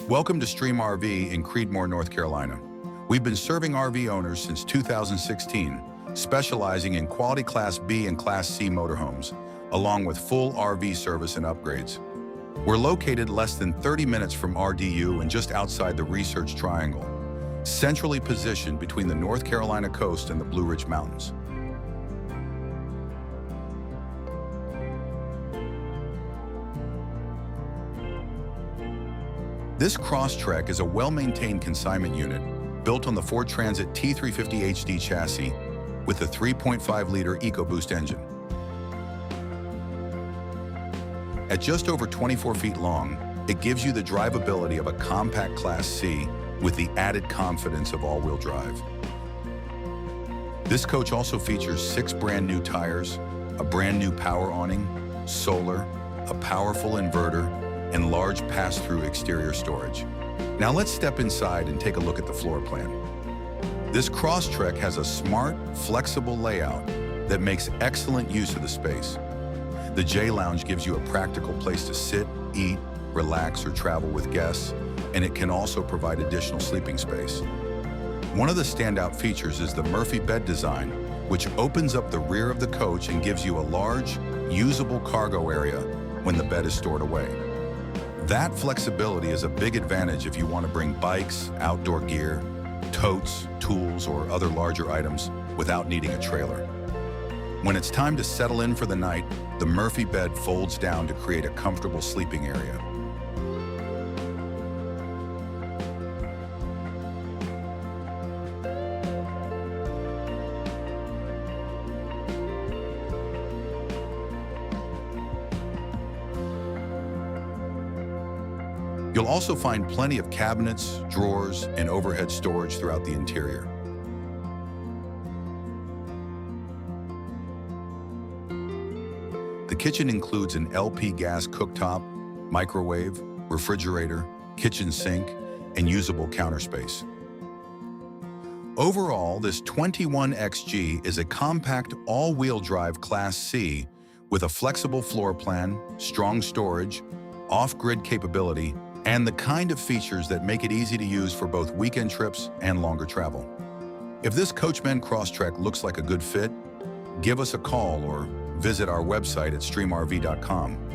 Welcome to Stream RV in Creedmoor, North Carolina. We've been serving RV owners since 2016, specializing in quality Class B and Class C motorhomes, along with full RV service and upgrades. We're located less than 30 minutes from RDU and just outside the Research Triangle, centrally positioned between the North Carolina coast and the Blue Ridge Mountains. This Cross Trek is a well-maintained consignment unit built on the Ford Transit T350 HD chassis with a 3.5-liter EcoBoost engine. At just over 24 feet long, it gives you the drivability of a compact Class C with the added confidence of all-wheel drive. This coach also features 6 brand new tires, a brand new power awning, solar, a powerful inverter, and large pass-through exterior storage. Now let's step inside and take a look at the floor plan. This Cross Trek has a smart, flexible layout that makes excellent use of the space. The J Lounge gives you a practical place to sit, eat, relax, or travel with guests, and it can also provide additional sleeping space. One of the standout features is the Murphy bed design, which opens up the rear of the coach and gives you a large, usable cargo area when the bed is stored away. That flexibility is a big advantage if you want to bring bikes, outdoor gear, totes, tools, or other larger items without needing a trailer. When it's time to settle in for the night, the Murphy bed folds down to create a comfortable sleeping area. You'll also find plenty of cabinets, drawers, and overhead storage throughout the interior. The kitchen includes an LP gas cooktop, microwave, refrigerator, kitchen sink, and usable counter space. Overall, this 21XG is a compact all-wheel drive Class C with a flexible floor plan, strong storage, off-grid capability, and the kind of features that make it easy to use for both weekend trips and longer travel. If this Coachmen Cross Trek looks like a good fit, give us a call or visit our website at streamrv.com.